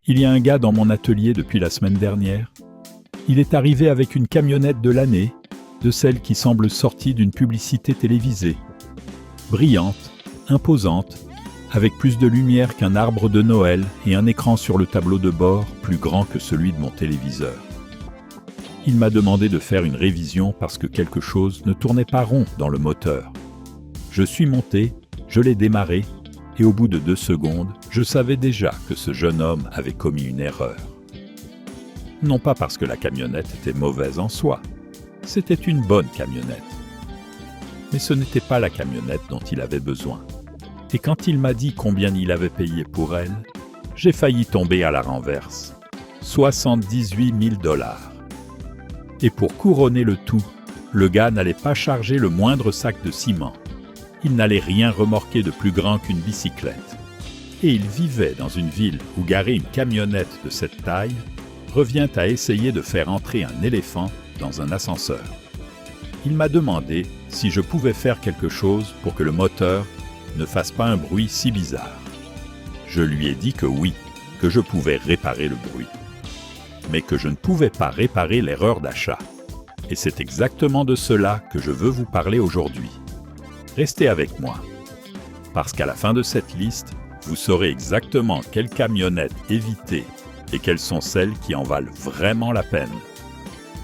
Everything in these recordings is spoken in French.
Il y a un gars dans mon atelier depuis la semaine dernière. Il est arrivé avec une camionnette de l'année, de celle qui semble sortie d'une publicité télévisée. Brillante, imposante, avec plus de lumière qu'un arbre de Noël et un écran sur le tableau de bord plus grand que celui de mon téléviseur. Il m'a demandé de faire une révision parce que quelque chose ne tournait pas rond dans le moteur. Je suis monté, je l'ai démarré, et au bout de 2 secondes, je savais déjà que ce jeune homme avait commis une erreur. Non pas parce que la camionnette était mauvaise en soi, c'était une bonne camionnette. Mais ce n'était pas la camionnette dont il avait besoin. Et quand il m'a dit combien il avait payé pour elle, j'ai failli tomber à la renverse. 78 000 $. Et pour couronner le tout, le gars n'allait pas charger le moindre sac de ciment. Il n'allait rien remorquer de plus grand qu'une bicyclette. Et il vivait dans une ville où garer une camionnette de cette taille revient à essayer de faire entrer un éléphant dans un ascenseur. Il m'a demandé si je pouvais faire quelque chose pour que le moteur ne fasse pas un bruit si bizarre. Je lui ai dit que oui, que je pouvais réparer le bruit, mais que je ne pouvais pas réparer l'erreur d'achat. Et c'est exactement de cela que je veux vous parler aujourd'hui. Restez avec moi, parce qu'à la fin de cette liste, vous saurez exactement quelles camionnettes éviter et quelles sont celles qui en valent vraiment la peine.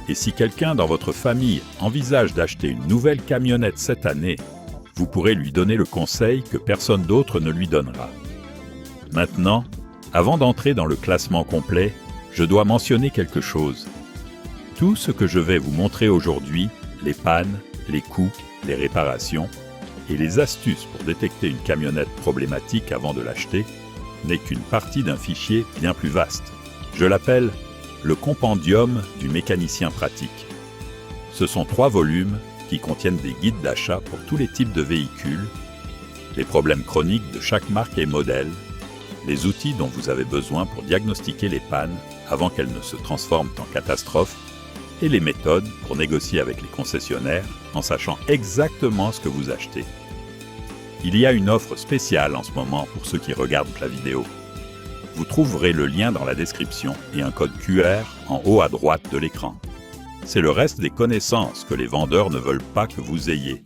Et si quelqu'un dans votre famille envisage d'acheter une nouvelle camionnette cette année, vous pourrez lui donner le conseil que personne d'autre ne lui donnera. Maintenant, avant d'entrer dans le classement complet, je dois mentionner quelque chose. Tout ce que je vais vous montrer aujourd'hui, les pannes, les coûts, les réparations et les astuces pour détecter une camionnette problématique avant de l'acheter, n'est qu'une partie d'un fichier bien plus vaste. Je l'appelle le compendium du mécanicien pratique. Ce sont 3 volumes qui contiennent des guides d'achat pour tous les types de véhicules, les problèmes chroniques de chaque marque et modèle, les outils dont vous avez besoin pour diagnostiquer les pannes avant qu'elles ne se transforment en catastrophe, et les méthodes pour négocier avec les concessionnaires en sachant exactement ce que vous achetez. Il y a une offre spéciale en ce moment pour ceux qui regardent la vidéo. Vous trouverez le lien dans la description et un code QR en haut à droite de l'écran. C'est le reste des connaissances que les vendeurs ne veulent pas que vous ayez.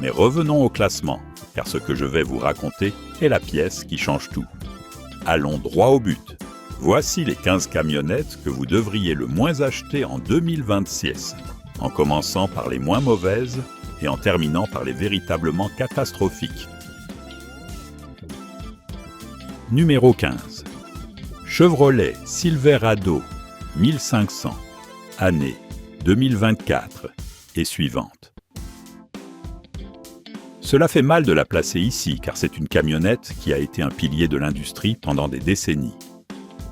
Mais revenons au classement, car ce que je vais vous raconter est la pièce qui change tout. Allons droit au but. Voici les 15 camionnettes que vous devriez le moins acheter en 2026, en commençant par les moins mauvaises et en terminant par les véritablement catastrophiques. Numéro 15. Chevrolet Silverado 1500, année 2024 et suivante. Cela fait mal de la placer ici car c'est une camionnette qui a été un pilier de l'industrie pendant des décennies.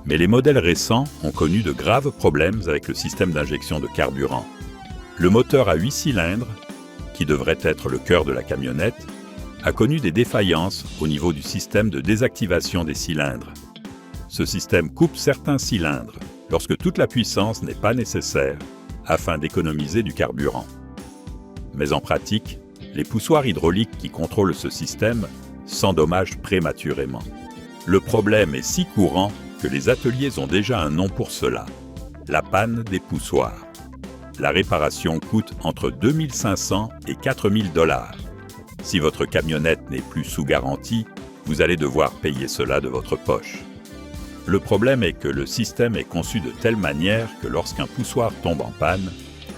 Mais les modèles récents ont connu de graves problèmes avec le système d'injection de carburant. Le moteur à 8 cylindres, qui devrait être le cœur de la camionnette, a connu des défaillances au niveau du système de désactivation des cylindres. Ce système coupe certains cylindres lorsque toute la puissance n'est pas nécessaire afin d'économiser du carburant. Mais en pratique, les poussoirs hydrauliques qui contrôlent ce système s'endommagent prématurément. Le problème est si courant que les ateliers ont déjà un nom pour cela, la panne des poussoirs. La réparation coûte entre 2 500 et 4 000 $. Si votre camionnette n'est plus sous garantie, vous allez devoir payer cela de votre poche. Le problème est que le système est conçu de telle manière que lorsqu'un poussoir tombe en panne,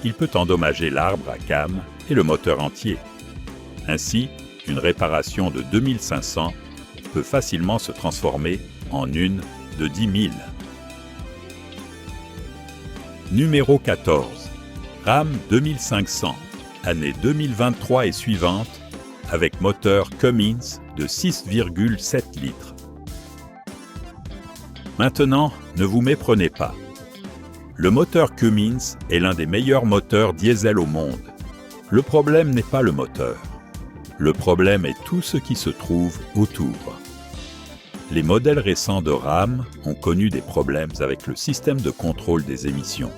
il peut endommager l'arbre à cames et le moteur entier. Ainsi, une réparation de 2 500 peut facilement se transformer en une de 10 000. Numéro 14. Ram 2500, année 2023 et suivante, avec moteur Cummins de 6,7 litres. Maintenant, ne vous méprenez pas. Le moteur Cummins est l'un des meilleurs moteurs diesel au monde. Le problème n'est pas le moteur. Le problème est tout ce qui se trouve autour. Les modèles récents de Ram ont connu des problèmes avec le système de contrôle des émissions,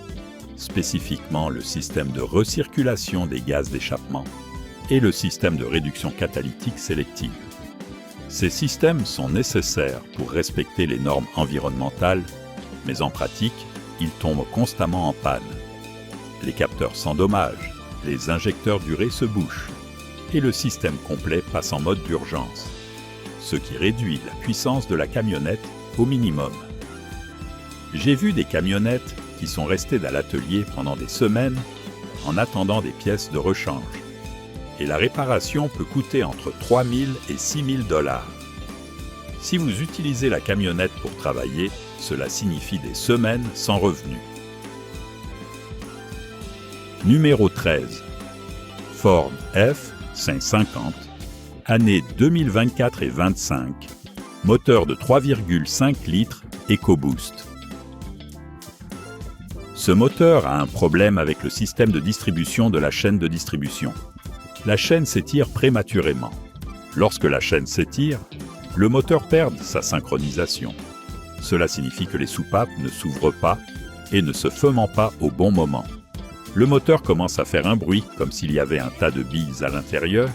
spécifiquement le système de recirculation des gaz d'échappement et le système de réduction catalytique sélective. Ces systèmes sont nécessaires pour respecter les normes environnementales, mais en pratique, ils tombent constamment en panne. Les capteurs s'endommagent, les injecteurs d'urée se bouchent, et le système complet passe en mode d'urgence, ce qui réduit la puissance de la camionnette au minimum. J'ai vu des camionnettes qui sont restées dans l'atelier pendant des semaines en attendant des pièces de rechange. Et la réparation peut coûter entre 3 000 et 6 000 $. Si vous utilisez la camionnette pour travailler, cela signifie des semaines sans revenus. Numéro 13. Ford F-550, année 2024 et 25, moteur de 3,5 litres EcoBoost. Ce moteur a un problème avec le système de distribution de la chaîne de distribution. La chaîne s'étire prématurément. Lorsque la chaîne s'étire, le moteur perd sa synchronisation. Cela signifie que les soupapes ne s'ouvrent pas et ne se ferment pas au bon moment. Le moteur commence à faire un bruit comme s'il y avait un tas de billes à l'intérieur.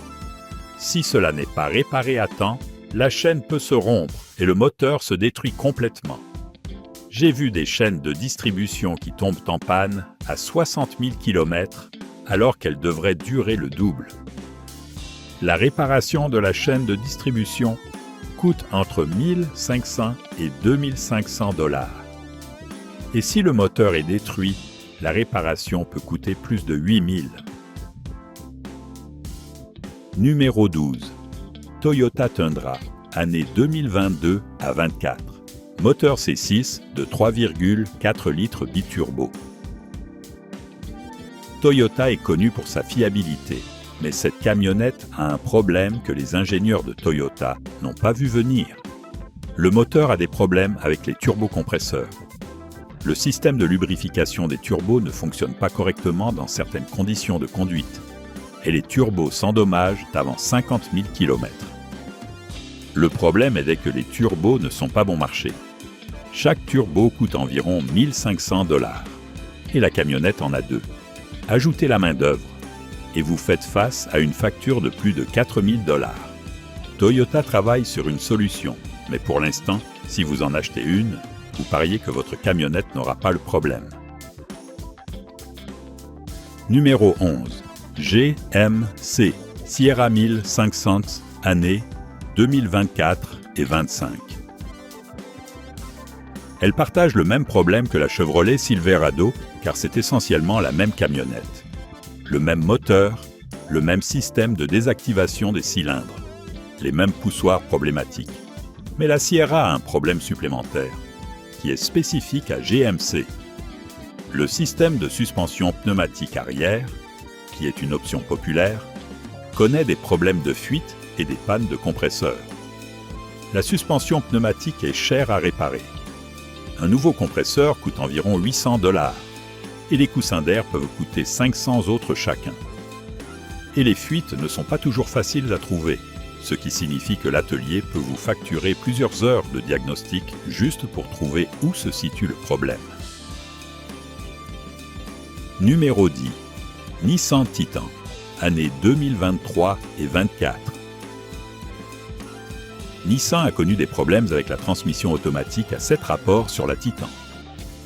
Si cela n'est pas réparé à temps, la chaîne peut se rompre et le moteur se détruit complètement. J'ai vu des chaînes de distribution qui tombent en panne à 60 000 km alors qu'elles devraient durer le double. La réparation de la chaîne de distribution coûte entre 1 500 et 2 500 $. Et si le moteur est détruit, la réparation peut coûter plus de 8 000. Numéro 12. Toyota Tundra, année 2022 à 24. Moteur C6 de 3,4 litres biturbo. Toyota est connu pour sa fiabilité, mais cette camionnette a un problème que les ingénieurs de Toyota n'ont pas vu venir. Le moteur a des problèmes avec les turbocompresseurs. Le système de lubrification des turbos ne fonctionne pas correctement dans certaines conditions de conduite, et les turbos s'endommagent avant 50 000 km. Le problème est que les turbos ne sont pas bon marché. Chaque turbo coûte environ 1 500 $, et la camionnette en a 2. Ajoutez la main-d'œuvre, et vous faites face à une facture de plus de 4 000 $. Toyota travaille sur une solution, mais pour l'instant, si vous en achetez une, vous pariez que votre camionnette n'aura pas le problème. Numéro 11. GMC Sierra 1500, année 2024 et 25. Elle partage le même problème que la Chevrolet Silverado, car c'est essentiellement la même camionnette. Le même moteur, le même système de désactivation des cylindres, les mêmes poussoirs problématiques. Mais la Sierra a un problème supplémentaire, qui est spécifique à GMC. Le système de suspension pneumatique arrière, qui est une option populaire, connaît des problèmes de fuite et des pannes de compresseurs. La suspension pneumatique est chère à réparer. Un nouveau compresseur coûte environ 800 $, et les coussins d'air peuvent coûter 500 autres chacun. Et les fuites ne sont pas toujours faciles à trouver, ce qui signifie que l'atelier peut vous facturer plusieurs heures de diagnostic juste pour trouver où se situe le problème. Numéro 10. Nissan Titan, année 2023 et 24. Nissan a connu des problèmes avec la transmission automatique à 7 rapports sur la Titan.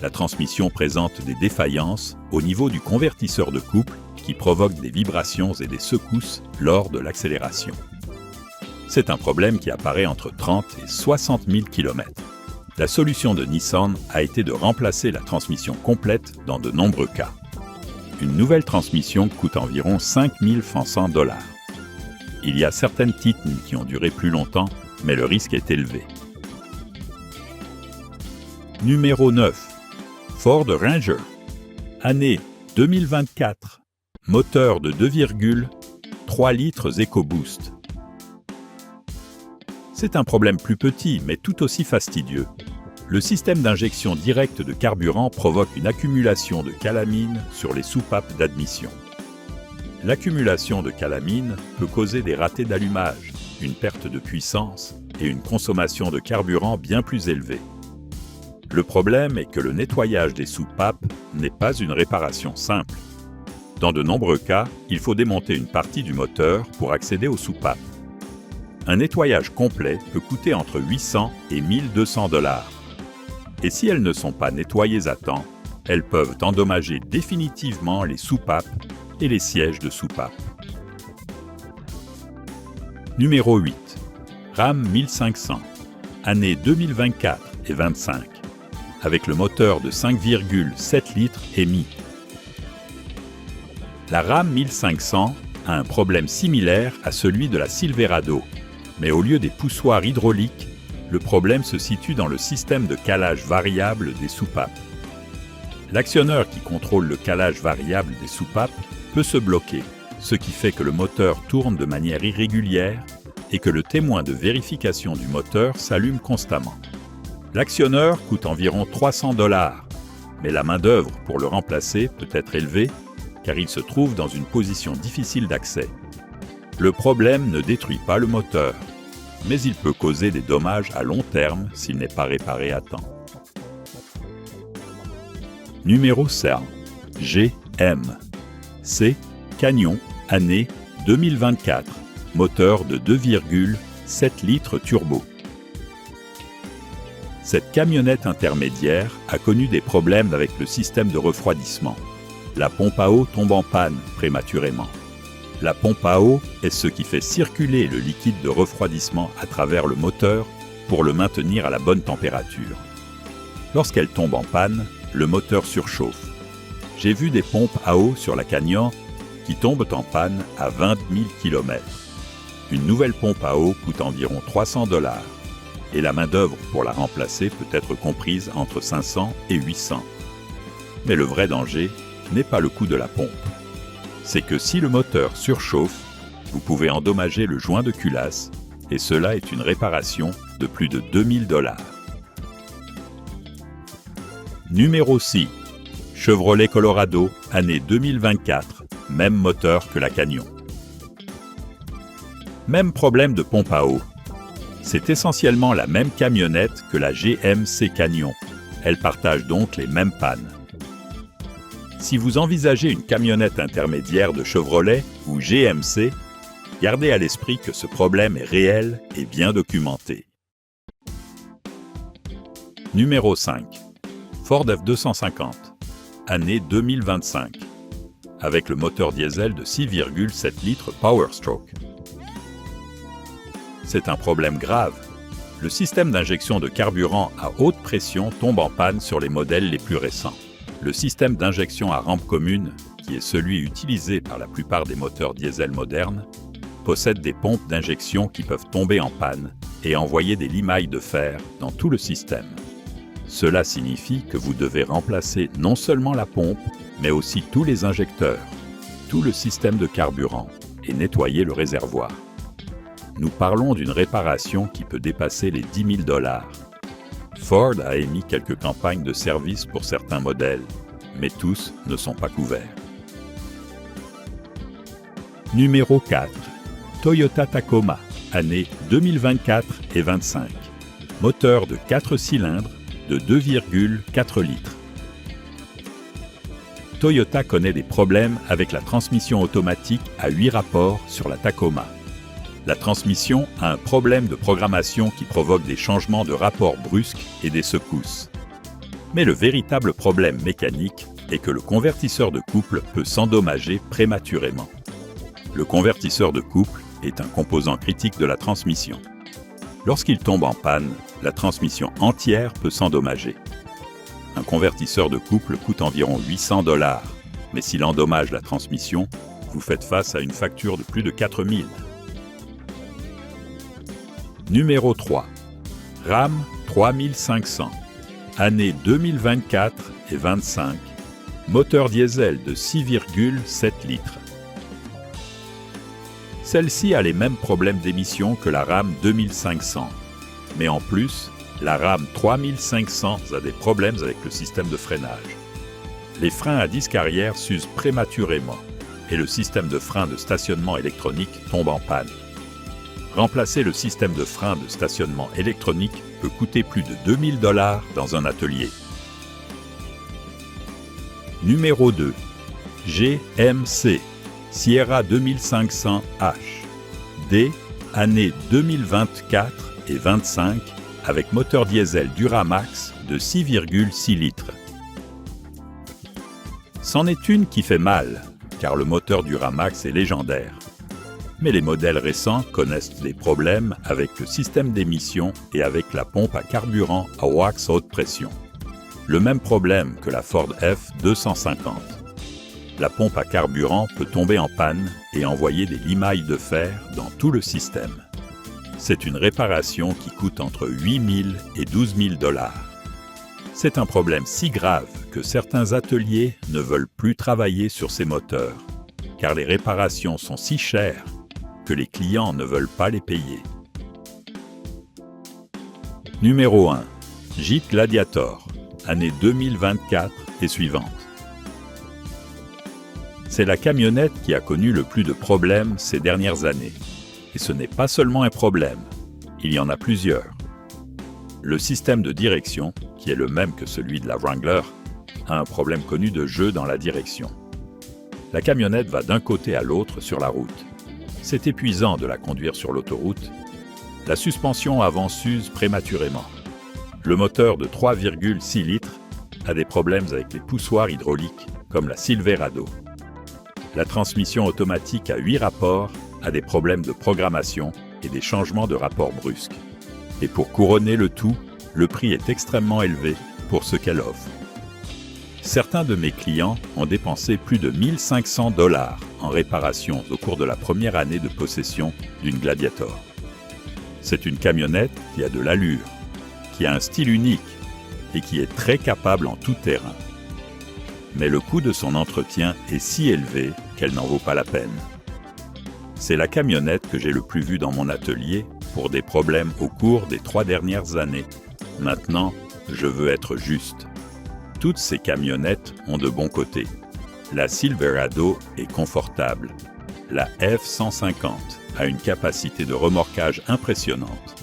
La transmission présente des défaillances au niveau du convertisseur de couple qui provoquent des vibrations et des secousses lors de l'accélération. C'est un problème qui apparaît entre 30 et 60 000 km. La solution de Nissan a été de remplacer la transmission complète dans de nombreux cas. Une nouvelle transmission coûte environ 5 100 $. Il y a certaines Titan qui ont duré plus longtemps, mais le risque est élevé. Numéro 9. Ford Ranger, année 2024, moteur de 2,3 litres EcoBoost. C'est un problème plus petit, mais tout aussi fastidieux. Le système d'injection directe de carburant provoque une accumulation de calamine sur les soupapes d'admission. L'accumulation de calamine peut causer des ratés d'allumage, une perte de puissance et une consommation de carburant bien plus élevée. Le problème est que le nettoyage des soupapes n'est pas une réparation simple. Dans de nombreux cas, il faut démonter une partie du moteur pour accéder aux soupapes. Un nettoyage complet peut coûter entre 800 et 1200 $. Et si elles ne sont pas nettoyées à temps, elles peuvent endommager définitivement les soupapes et les sièges de soupape. Numéro 8. RAM 1500, année 2024 et 25, avec le moteur de 5,7 litres émis. La RAM 1500 a un problème similaire à celui de la Silverado, mais au lieu des poussoirs hydrauliques, le problème se situe dans le système de calage variable des soupapes. L'actionneur qui contrôle le calage variable des soupapes peut se bloquer, ce qui fait que le moteur tourne de manière irrégulière et que le témoin de vérification du moteur s'allume constamment. L'actionneur coûte environ 300 $, mais la main-d'œuvre pour le remplacer peut être élevée car il se trouve dans une position difficile d'accès. Le problème ne détruit pas le moteur, mais il peut causer des dommages à long terme s'il n'est pas réparé à temps. Numéro 7. GM. C. Canyon, année 2024. Moteur de 2,7 litres turbo. Cette camionnette intermédiaire a connu des problèmes avec le système de refroidissement. La pompe à eau tombe en panne prématurément. La pompe à eau est ce qui fait circuler le liquide de refroidissement à travers le moteur pour le maintenir à la bonne température. Lorsqu'elle tombe en panne, le moteur surchauffe. J'ai vu des pompes à eau sur la Canyon qui tombent en panne à 20 000 km. Une nouvelle pompe à eau coûte environ 300 $ et la main-d'œuvre pour la remplacer peut être comprise entre 500 et 800. Mais le vrai danger n'est pas le coût de la pompe. C'est que si le moteur surchauffe, vous pouvez endommager le joint de culasse et cela est une réparation de plus de 2000 $. Numéro 6. Chevrolet Colorado, année 2024, même moteur que la Canyon. Même problème de pompe à eau. C'est essentiellement la même camionnette que la GMC Canyon. Elle partage donc les mêmes pannes. Si vous envisagez une camionnette intermédiaire de Chevrolet ou GMC, gardez à l'esprit que ce problème est réel et bien documenté. Numéro 5. Ford F250, année 2025, avec le moteur diesel de 6,7 litres Powerstroke. C'est un problème grave. Le système d'injection de carburant à haute pression tombe en panne sur les modèles les plus récents. Le système d'injection à rampe commune, qui est celui utilisé par la plupart des moteurs diesel modernes, possède des pompes d'injection qui peuvent tomber en panne et envoyer des limailles de fer dans tout le système. Cela signifie que vous devez remplacer non seulement la pompe, mais aussi tous les injecteurs, tout le système de carburant et nettoyer le réservoir. Nous parlons d'une réparation qui peut dépasser les 10 000 $. Ford a émis quelques campagnes de service pour certains modèles, mais tous ne sont pas couverts. Numéro 4. Toyota Tacoma, année 2024 et 25. Moteur de 4 cylindres de 2,4 litres. Toyota connaît des problèmes avec la transmission automatique à 8 rapports sur la Tacoma. La transmission a un problème de programmation qui provoque des changements de rapport brusques et des secousses. Mais le véritable problème mécanique est que le convertisseur de couple peut s'endommager prématurément. Le convertisseur de couple est un composant critique de la transmission. Lorsqu'il tombe en panne, la transmission entière peut s'endommager. Un convertisseur de couple coûte environ 800 $, mais s'il endommage la transmission, vous faites face à une facture de plus de 4 000 $. Numéro 3. RAM 3500, année 2024 et 25, moteur diesel de 6,7 litres. Celle-ci a les mêmes problèmes d'émission que la RAM 2500, mais en plus, la RAM 3500 a des problèmes avec le système de freinage. Les freins à disque arrière s'usent prématurément et le système de frein de stationnement électronique tombe en panne. Remplacer le système de frein de stationnement électronique peut coûter plus de 2000 $ dans un atelier. Numéro 2. GMC Sierra 2500H. D. années 2024 et 2025 avec moteur diesel Duramax de 6,6 litres. C'en est une qui fait mal, car le moteur Duramax est légendaire. Mais les modèles récents connaissent des problèmes avec le système d'émission et avec la pompe à carburant à wax haute pression. Le même problème que la Ford F250. La pompe à carburant peut tomber en panne et envoyer des limailles de fer dans tout le système. C'est une réparation qui coûte entre 8 000 et 12 000 $. C'est un problème si grave que certains ateliers ne veulent plus travailler sur ces moteurs, car les réparations sont si chères que les clients ne veulent pas les payer. Numéro 1. Jeep Gladiator, année 2024 et suivante. C'est la camionnette qui a connu le plus de problèmes ces dernières années. Et ce n'est pas seulement un problème, il y en a plusieurs. Le système de direction, qui est le même que celui de la Wrangler, a un problème connu de jeu dans la direction. La camionnette va d'un côté à l'autre sur la route. C'est épuisant de la conduire sur l'autoroute. La suspension avant s'use prématurément. Le moteur de 3,6 litres a des problèmes avec les poussoirs hydrauliques, comme la Silverado. La transmission automatique à 8 rapports a des problèmes de programmation et des changements de rapport brusques. Et pour couronner le tout, le prix est extrêmement élevé pour ce qu'elle offre. Certains de mes clients ont dépensé plus de 1 500 $ en réparation au cours de la première année de possession d'une Gladiator. C'est une camionnette qui a de l'allure, qui a un style unique et qui est très capable en tout terrain. Mais le coût de son entretien est si élevé qu'elle n'en vaut pas la peine. C'est la camionnette que j'ai le plus vue dans mon atelier pour des problèmes au cours des 3 dernières années. Maintenant, je veux être juste. Toutes ces camionnettes ont de bons côtés. La Silverado est confortable. La F150 a une capacité de remorquage impressionnante.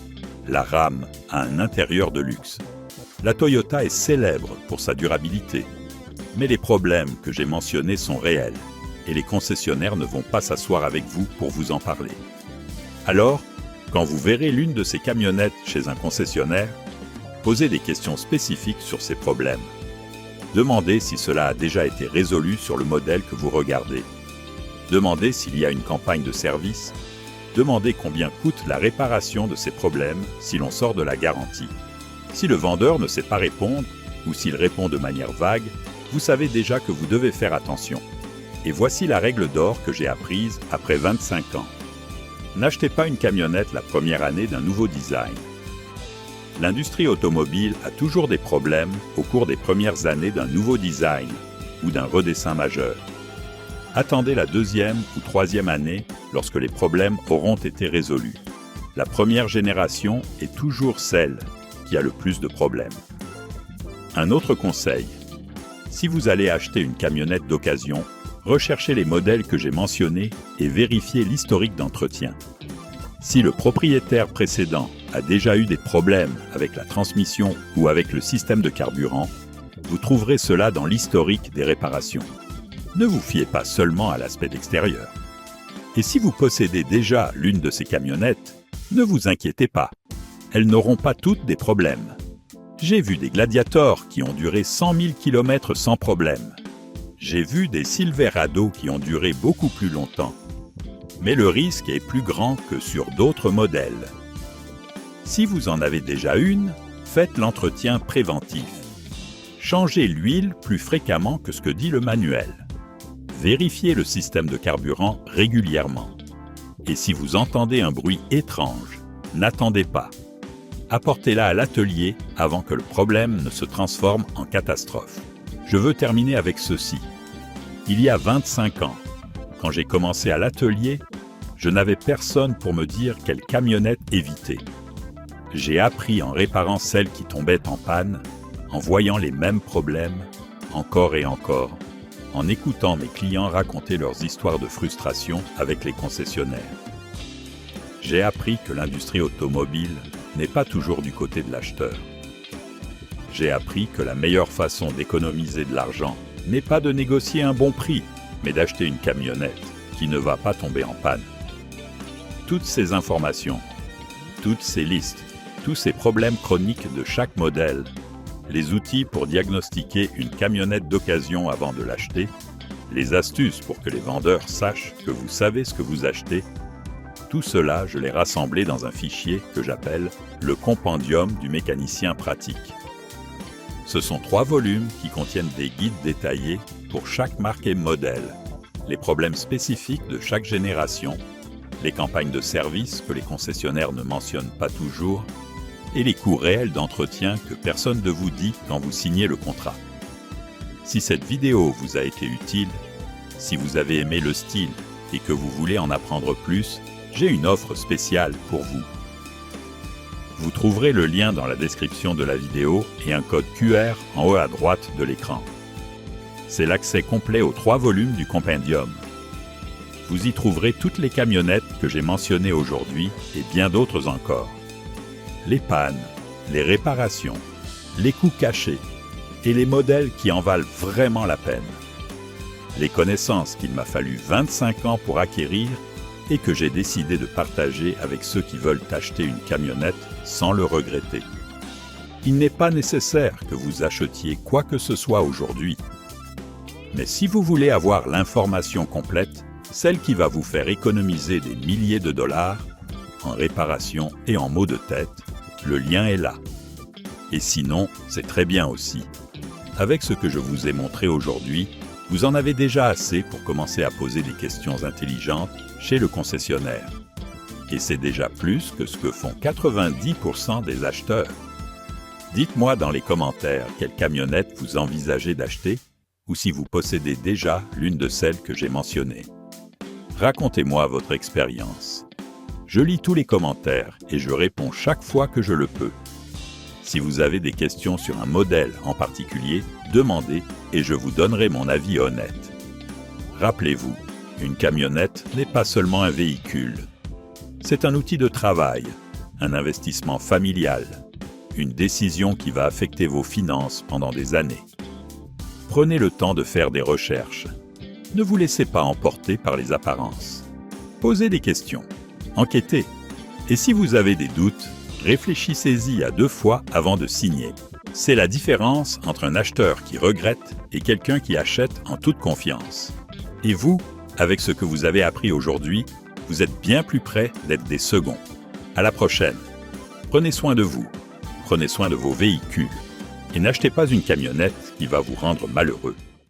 La Ram a un intérieur de luxe. La Toyota est célèbre pour sa durabilité. Mais les problèmes que j'ai mentionnés sont réels. Et les concessionnaires ne vont pas s'asseoir avec vous pour vous en parler. Alors, quand vous verrez l'une de ces camionnettes chez un concessionnaire, posez des questions spécifiques sur ces problèmes. Demandez si cela a déjà été résolu sur le modèle que vous regardez. Demandez s'il y a une campagne de service. Demandez combien coûte la réparation de ces problèmes si l'on sort de la garantie. Si le vendeur ne sait pas répondre, ou s'il répond de manière vague, vous savez déjà que vous devez faire attention. Et voici la règle d'or que j'ai apprise après 25 ans. N'achetez pas une camionnette la première année d'un nouveau design. L'industrie automobile a toujours des problèmes au cours des premières années d'un nouveau design ou d'un redessin majeur. Attendez la 2e ou 3e année lorsque les problèmes auront été résolus. La première génération est toujours celle qui a le plus de problèmes. Un autre conseil, si vous allez acheter une camionnette d'occasion, recherchez les modèles que j'ai mentionnés et vérifiez l'historique d'entretien. Si le propriétaire précédent a déjà eu des problèmes avec la transmission ou avec le système de carburant, vous trouverez cela dans l'historique des réparations. Ne vous fiez pas seulement à l'aspect extérieur. Et si vous possédez déjà l'une de ces camionnettes, ne vous inquiétez pas, elles n'auront pas toutes des problèmes. J'ai vu des Gladiators qui ont duré 100 000 km sans problème. J'ai vu des Silverado qui ont duré beaucoup plus longtemps. Mais le risque est plus grand que sur d'autres modèles. Si vous en avez déjà une, faites l'entretien préventif. Changez l'huile plus fréquemment que ce que dit le manuel. Vérifiez le système de carburant régulièrement. Et si vous entendez un bruit étrange, n'attendez pas. Apportez-la à l'atelier avant que le problème ne se transforme en catastrophe. Je veux terminer avec ceci. Il y a 25 ans, quand j'ai commencé à l'atelier, je n'avais personne pour me dire quelle camionnette éviter. J'ai appris en réparant celles qui tombaient en panne, en voyant les mêmes problèmes, encore et encore, en écoutant mes clients raconter leurs histoires de frustration avec les concessionnaires. J'ai appris que l'industrie automobile n'est pas toujours du côté de l'acheteur. J'ai appris que la meilleure façon d'économiser de l'argent n'est pas de négocier un bon prix, mais d'acheter une camionnette qui ne va pas tomber en panne. toutes ces informations, toutes ces listes, tous ces problèmes chroniques de chaque modèle, les outils pour diagnostiquer une camionnette d'occasion avant de l'acheter, les astuces pour que les vendeurs sachent que vous savez ce que vous achetez, tout cela, je l'ai rassemblé dans un fichier que j'appelle le compendium du mécanicien pratique. Ce sont 3 volumes qui contiennent des guides détaillés pour chaque marque et modèle, les problèmes spécifiques de chaque génération, les campagnes de service que les concessionnaires ne mentionnent pas toujours, et les coûts réels d'entretien que personne ne vous dit quand vous signez le contrat. Si cette vidéo vous a été utile, si vous avez aimé le style et que vous voulez en apprendre plus, j'ai une offre spéciale pour vous. Vous trouverez le lien dans la description de la vidéo et un code QR en haut à droite de l'écran. C'est l'accès complet aux 3 volumes du compendium. Vous y trouverez toutes les camionnettes que j'ai mentionnées aujourd'hui et bien d'autres encore. Les pannes, les réparations, les coûts cachés et les modèles qui en valent vraiment la peine. Les connaissances qu'il m'a fallu 25 ans pour acquérir et que j'ai décidé de partager avec ceux qui veulent acheter une camionnette sans le regretter. Il n'est pas nécessaire que vous achetiez quoi que ce soit aujourd'hui. Mais si vous voulez avoir l'information complète, celle qui va vous faire économiser des milliers de dollars, en réparation et en maux de tête, le lien est là. Et sinon, c'est très bien aussi. Avec ce que je vous ai montré aujourd'hui, vous en avez déjà assez pour commencer à poser des questions intelligentes chez le concessionnaire. Et c'est déjà plus que ce que font 90% des acheteurs. Dites-moi dans les commentaires quelle camionnette vous envisagez d'acheter ou si vous possédez déjà l'une de celles que j'ai mentionnées. Racontez-moi votre expérience. Je lis tous les commentaires et je réponds chaque fois que je le peux. Si vous avez des questions sur un modèle en particulier, demandez et je vous donnerai mon avis honnête. Rappelez-vous, une camionnette n'est pas seulement un véhicule. C'est un outil de travail, un investissement familial, une décision qui va affecter vos finances pendant des années. Prenez le temps de faire des recherches. Ne vous laissez pas emporter par les apparences. Posez des questions. Enquêtez. Et si vous avez des doutes, réfléchissez-y à 2 fois avant de signer. C'est la différence entre un acheteur qui regrette et quelqu'un qui achète en toute confiance. Et vous, avec ce que vous avez appris aujourd'hui, vous êtes bien plus près d'être des seconds. À la prochaine. Prenez soin de vous. Prenez soin de vos véhicules. Et n'achetez pas une camionnette qui va vous rendre malheureux.